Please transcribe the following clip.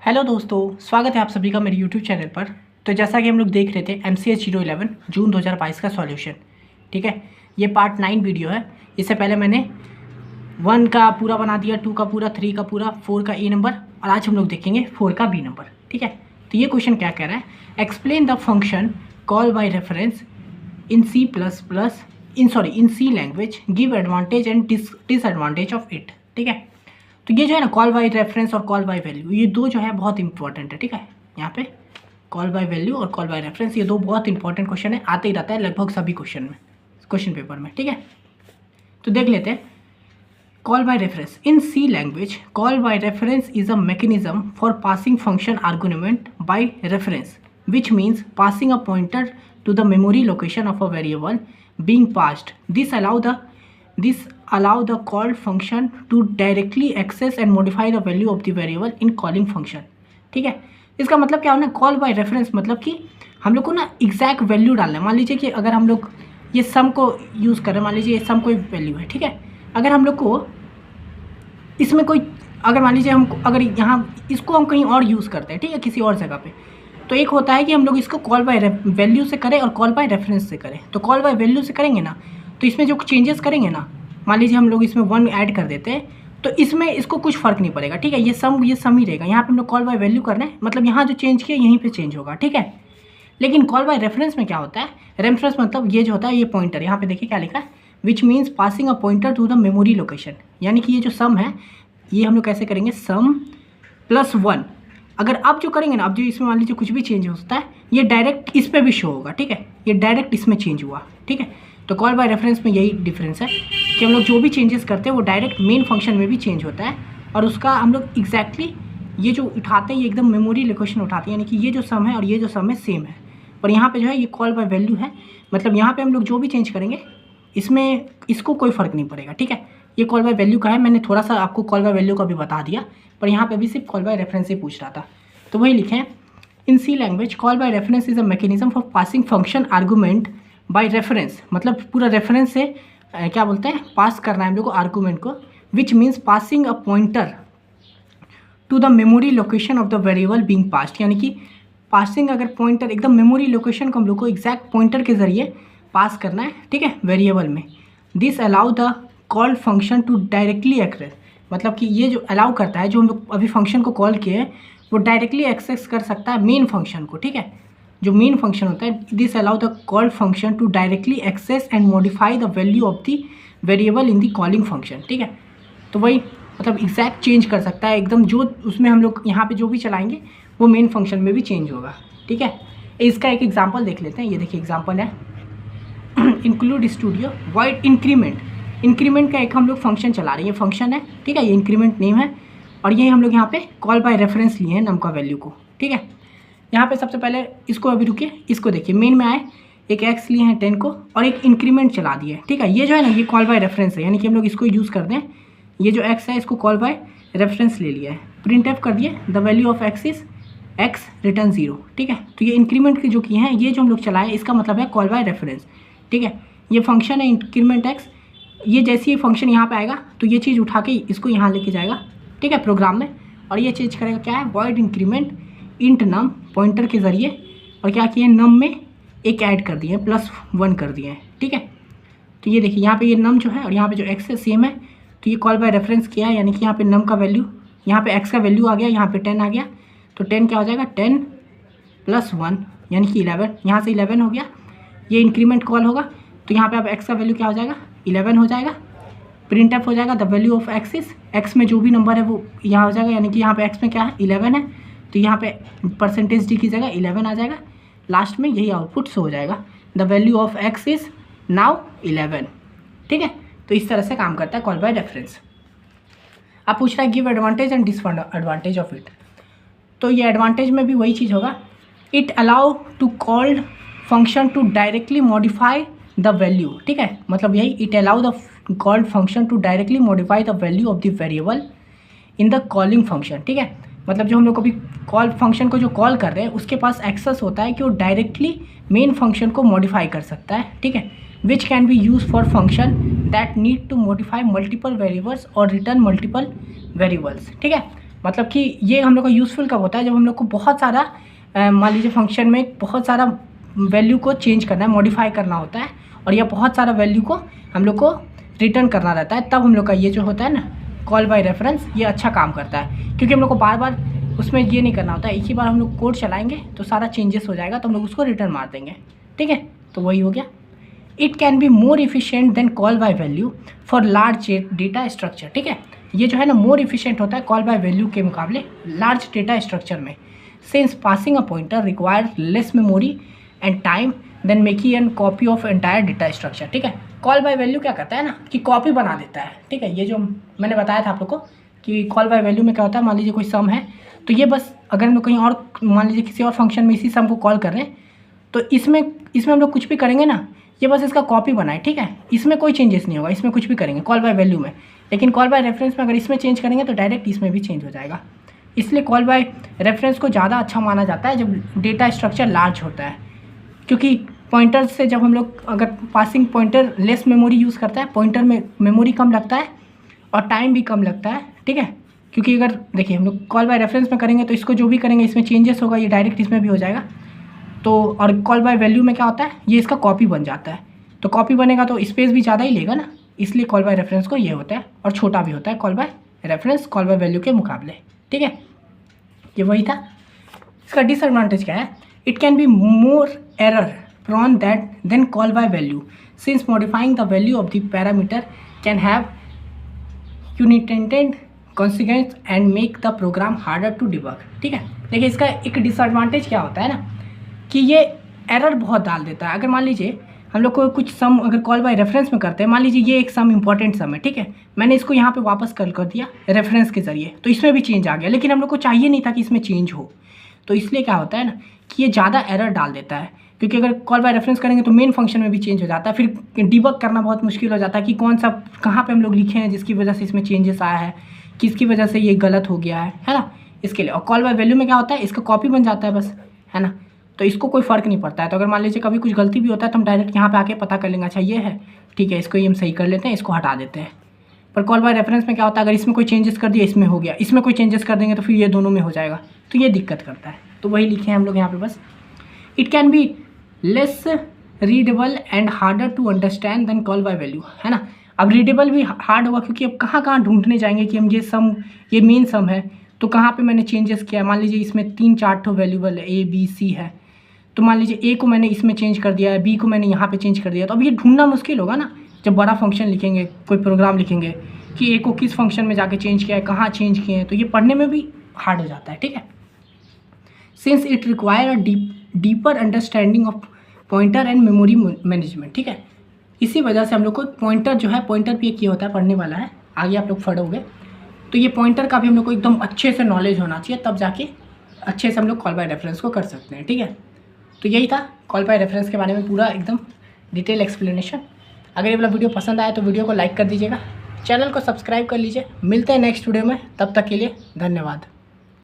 Hello दोस्तों, स्वागत है आप सभी का मेरे यूट्यूब चैनल पर। तो जैसा कि हम लोग देख रहे थे MCH 011 जून 2022 का सॉल्यूशन, ठीक है। ये पार्ट 9 वीडियो है। इससे पहले मैंने 1 का पूरा बना दिया, 2 का पूरा, 3 का पूरा, 4 का ए नंबर और आज हम लोग देखेंगे 4 का बी नंबर, ठीक है। तो ये क्वेश्चन क्या कह रहा है, explain the function call by reference in C language, give advantage and disadvantage of it, ठीक है। तो ये जो है ना, कॉल बाय रेफरेंस और कॉल बाय वैल्यू, ये दो जो है बहुत इंपॉर्टेंट है, ठीक है। यहाँ पे कॉल बाय वैल्यू और कॉल बाय रेफरेंस, ये दो बहुत इंपॉर्टेंट क्वेश्चन है, आते ही रहता है लगभग सभी क्वेश्चन पेपर में, ठीक है। तो देख लेते हैं call by reference in C language. Call by reference is a mechanism for passing function argument by reference, which means passing a pointer to the memory location of a variable being passed. This allow the called function to directly access and modify the value of the variable in calling function, ठीक है। इसका मतलब क्या होना, call by reference मतलब कि हम लोग को ना एग्जैक्ट वैल्यू डालना है। मान लीजिए कि अगर हम लोग ये सम को यूज़ करें, मान लीजिए ये सम कोई वैल्यू है, ठीक है। अगर हम लोग को इसमें कोई, अगर मान लीजिए हम, अगर यहाँ इसको हम कहीं और यूज़ करते हैं, ठीक है, किसी और जगह पे, तो एक होता है कि हम लोग इसको कॉल बाय वैल्यू से करें और कॉल बाय रेफरेंस से करें। तो कॉल बाय वैल्यू से करेंगे ना, तो इसमें जो चेंजेस करेंगे ना, मान लीजिए हम लोग इसमें 1 ऐड कर देते हैं, तो इसमें इसको कुछ फ़र्क नहीं पड़ेगा, ठीक है। ये सम ही रहेगा। यहाँ पे हम लोग कॉल बाय वैल्यू कर रहे हैं, मतलब यहाँ जो चेंज किया यहीं पे चेंज होगा, ठीक है। लेकिन कॉल बाय रेफरेंस में क्या होता है, रेफरेंस मतलब ये जो होता है, ये पॉइंटर, यहाँ पे देखिए क्या लिखा है, which means passing a pointer to the memory location. यानी कि ये जो सम है, ये हम लोग कैसे करेंगे, सम प्लस 1। अगर आप जो करेंगे ना, अब जो इसमें मान लीजिए कुछ भी चेंज होता है, ये डायरेक्ट इस पे भी शो होगा, ठीक है। ये डायरेक्ट इसमें चेंज हुआ, ठीक है। तो कॉल बाय रेफरेंस में यही डिफरेंस है कि हम लोग जो भी चेंजेस करते हैं वो डायरेक्ट मेन फंक्शन में भी चेंज होता है, और उसका हम लोग एग्जैक्टली ये जो उठाते हैं, ये एकदम मेमोरी लोकेशन उठाते हैं। यानी कि ये जो सम है और ये जो सम है सेम है, पर यहाँ पे जो है ये कॉल बाय वैल्यू है, मतलब यहाँ पे हम लोग जो भी चेंज करेंगे इसमें इसको कोई फ़र्क नहीं पड़ेगा, ठीक है। ये कॉल बाय वैल्यू का है, मैंने थोड़ा सा आपको कॉल बाय वैल्यू का भी बता दिया, पर यहाँ पे भी सिर्फ कॉल बाय रेफरेंस से पूछ रहा था, तो वही लिखे हैं। In C language call by reference is a mechanism for passing function argument by reference, मतलब पूरा रेफरेंस से क्या बोलते हैं, पास करना है हम लोग को आर्गूमेंट को, which means passing a pointer to the memory location of the variable being passed. यानी कि पासिंग, अगर पॉइंटर एकदम मेमोरी लोकेशन को हम लोग को एग्जैक्ट पॉइंटर के जरिए पास करना है, ठीक है, वेरिएबल में। This allow the called function to directly access, मतलब कि ये जो अलाउ करता है, जो हम लोग अभी फंक्शन को कॉल किए हैं, वो डायरेक्टली एक्सेस कर सकता है मेन फंक्शन को, ठीक है, जो मेन फंक्शन होता है। This allow the called function to directly access and modify the value of the variable in the calling function, ठीक है। तो वही मतलब एग्जैक्ट चेंज कर सकता है एकदम, जो उसमें हम लोग यहाँ पे जो भी चलाएंगे वो मेन फंक्शन में भी चेंज होगा, ठीक है। इसका एक एग्जाम्पल देख लेते हैं। ये देखिए एग्जाम्पल है, इंक्लूड स्टूडियो वाइड इंक्रीमेंट का एक हम लोग फंक्शन चला रहे हैं, ये फंक्शन है, ठीक है, ये इंक्रीमेंट नेम है, और ये हम लोग यहाँ पे कॉल बाय रेफरेंस लिए हैं नम का वैल्यू को, ठीक है। यहाँ पे सबसे पहले इसको अभी रुकिए, इसको देखिए, मेन में आए, एक एक्स लिए हैं 10 को और एक इंक्रीमेंट चला दिए, ठीक है। ये जो है ना, ये कॉल बाय रेफरेंस है, यानी कि हम लोग इसको यूज़ कर दें, ये जो एक्स है इसको कॉल बाय रेफरेंस ले लिया है, प्रिंट एफ कर दिए, the value of x is x return 0, ठीक है। तो ये इंक्रीमेंट के जो किए हैं, ये जो हम लोग चलाएं, इसका मतलब है कॉल बाय रेफरेंस, ठीक है। ये फंक्शन है इंक्रीमेंट एक्स, ये जैसे ही फंक्शन यहाँ पे आएगा तो ये चीज़ उठा के इसको यहाँ लेके जाएगा, ठीक है, प्रोग्राम में, और ये चीज़ करेगा क्या है, void increment int num pointer के ज़रिए, और क्या किए, नम में एक ऐड कर दिए, +1 कर दिए हैं, ठीक है। तो ये देखिए यहाँ पे ये नम जो है और यहाँ पे जो एक्स है सेम है, तो ये कॉल बाय रेफरेंस किया है, यानी कि यहाँ पे नम का वैल्यू, यहाँ पे एक्स का वैल्यू आ गया, यहाँ पे 10 आ गया, तो 10 क्या हो जाएगा, 10 + 1 यानी कि 11, यहाँ से 11 हो गया। ये इंक्रीमेंट कॉल होगा, तो यहाँ पे अब एक्स का वैल्यू क्या हो जाएगा, 11 हो जाएगा, प्रिंट एफ हो जाएगा, the value of x is, x में जो भी नंबर है वो यहाँ हो जाएगा, यानी कि यहाँ पे एक्स में क्या है, 11 है, तो यहाँ पे परसेंटेज डी की जगह 11 आ जाएगा, लास्ट में यही आउटपुट शो हो जाएगा, the value of x is now 11, ठीक है। तो इस तरह से काम करता है कॉल बाय रेफरेंस। आप पूछ रहा है give advantage and disadvantage of it, तो ये एडवांटेज में भी वही चीज़ होगा, it allow to called function to directly modify the value, ठीक है, मतलब यही, it allow the called function to directly modify the value of the variable in the calling function, ठीक है। मतलब जो हम लोग अभी कॉल फंक्शन को जो कॉल कर रहे हैं उसके पास एक्सेस होता है कि वो डायरेक्टली मेन फंक्शन को मॉडिफाई कर सकता है, ठीक है, which can be use for function that need to modify multiple variables और रिटर्न मल्टीपल वेरिएबल्स, ठीक है। मतलब कि ये हम लोग का यूज़फुल कब होता है, जब हम लोग को बहुत सारा मान लीजिए फंक्शन में बहुत सारा वैल्यू को चेंज करना है, मॉडिफाई करना होता है, और यह बहुत सारा वैल्यू को हम लोग को रिटर्न करना रहता है, तब हम लोग का ये जो होता है ना कॉल बाय रेफरेंस, ये अच्छा काम करता है। क्योंकि हम लोग को बार बार उसमें ये नहीं करना होता है, एक ही बार हम लोग कोड चलाएंगे तो सारा चेंजेस हो जाएगा, तो हम लोग उसको रिटर्न मार देंगे। ठीक है, तो वही हो गया। It can be more efficient than call by value for large data structure. ठीक है, ये जो है ना मोर इफिशिएंट होता है कॉल बाय वैल्यू के मुकाबले लार्ज डेटा स्ट्रक्चर में, since passing a pointer require less memory and time than making an copy of entire data structure. ठीक है, कॉल बाय वैल्यू क्या करता है ना कि कॉपी बना देता है। ठीक है, ये जो मैंने बताया था आप लोग को कि कॉल बाय वैल्यू में क्या होता है, मान लीजिए कोई सम है तो ये बस अगर हम लोग कहीं और मान लीजिए किसी और फंक्शन में इसी सम को कॉल कर रहे हैं, तो इसमें हम लोग कुछ भी करेंगे ना, ये बस इसका कॉपी बनाए। ठीक है, इसमें कोई चेंजेस नहीं होगा, इसमें कुछ भी करेंगे कॉल बाय वैल्यू में, लेकिन कॉल बाय रेफरेंस में अगर इसमें चेंज करेंगे तो डायरेक्ट इसमें भी चेंज हो जाएगा। इसलिए कॉल बाय रेफरेंस को ज़्यादा अच्छा माना जाता है जब डेटा स्ट्रक्चर लार्ज होता है, क्योंकि पॉइंटर से जब हम लोग अगर passing pointer less memory use करता है, पॉइंटर में मेमोरी कम लगता है और टाइम भी कम लगता है। ठीक है, क्योंकि अगर देखिए हम लोग कॉल बाय रेफरेंस में करेंगे तो इसको जो भी करेंगे इसमें चेंजेस होगा, ये डायरेक्ट इसमें भी हो जाएगा। तो और कॉल बाय वैल्यू में क्या होता है, ये इसका कॉपी बन जाता है, तो कॉपी बनेगा तो स्पेस भी ज़्यादा ही लेगा ना, इसलिए कॉल बाय रेफरेंस को ये होता है, और छोटा भी होता है call by reference call by value के मुकाबले। ठीक है, ये वही था। इसका डिसएडवांटेज क्या है, it can be more error prone that then call by value, since modifying the value of the parameter can have unintended consequence and make the program harder to debug। ठीक है, देखिए इसका एक डिसएडवांटेज क्या होता है ना कि ये एरर बहुत डाल देता है। अगर मान लीजिए हम लोग को कुछ सम अगर कॉल बाय रेफरेंस में करते हैं, मान लीजिए ये एक सम इंपॉर्टेंट सम है। ठीक है, मैंने इसको यहाँ पे वापस कर दिया रेफरेंस के ज़रिए, तो इसमें भी चेंज आ गया, लेकिन हम लोग को चाहिए नहीं था कि इसमें चेंज हो, तो इसलिए क्या होता है ना कि ये ज़्यादा एरर डाल देता है। क्योंकि अगर कॉल बाय रेफरेंस करेंगे तो मेन फंक्शन में भी चेंज हो जाता है, फिर डिबग करना बहुत मुश्किल हो जाता है कि कौन सा कहाँ पे हम लोग लिखे हैं जिसकी वजह से इसमें चेंजेस आया है, किसकी वजह से ये गलत हो गया है ना, इसके लिए। और कॉल बाय वैल्यू में क्या होता है, इसका कॉपी बन जाता है बस, है ना, तो इसको कोई फ़र्क नहीं पड़ता है। तो अगर मान लीजिए कभी कुछ गलती भी होता है तो हम डायरेक्ट यहाँ पे आके पता कर लेंगे, अच्छा ये है, ठीक है, इसको ये हम सही कर लेते हैं, इसको हटा देते हैं। पर कॉल बाय रेफरेंस में क्या होता है, अगर इसमें कोई चेंजेस कर दिया इसमें हो गया, इसमें कोई चेंजेस कर देंगे तो फिर ये दोनों में हो जाएगा, तो ये दिक्कत करता है। तो वही लिखे हैं हम लोग यहाँ पे बस। It can be less readable and harder to understand than call by value, है ना। अब रीडेबल भी हार्ड होगा क्योंकि अब कहाँ ढूंढने जाएंगे कि हम ये मेन सम है तो कहाँ पे मैंने चेंजेस किया। मान लीजिए इसमें 3-4 ठो वैल्यूबल है, A B C है, तो मान लीजिए A को मैंने इसमें चेंज कर दिया है, B को मैंने यहाँ पे चेंज कर दिया, तो अब ये ढूंढना मुश्किल होगा ना जब बड़ा फंक्शन लिखेंगे, कोई प्रोग्राम लिखेंगे कि A को किस फंक्शन में जाके चेंज किया है, कहाँ चेंज किए हैं, तो ये पढ़ने में भी हार्ड हो जाता है। ठीक है, since it require a deeper understanding of pointer and memory management. ठीक है, इसी वजह से हम लोग को पॉइंटर जो है, पॉइंटर भी एक ये होता है पढ़ने वाला है, आगे आप लोग पढ़ोगे, तो ये पॉइंटर का भी हम लोग को एकदम अच्छे से नॉलेज होना चाहिए, तब जाके अच्छे से हम लोग कॉल बाय रेफरेंस को कर सकते हैं। ठीक है, तो यही था कॉल बाय रेफरेंस के बारे में पूरा एकदम डिटेल एक्सप्लेनेशन। अगर ये वाला वीडियो पसंद आया तो वीडियो को लाइक कर दीजिएगा, चैनल को सब्सक्राइब कर लीजिए। मिलते हैं नेक्स्ट वीडियो में, तब तक के लिए धन्यवाद।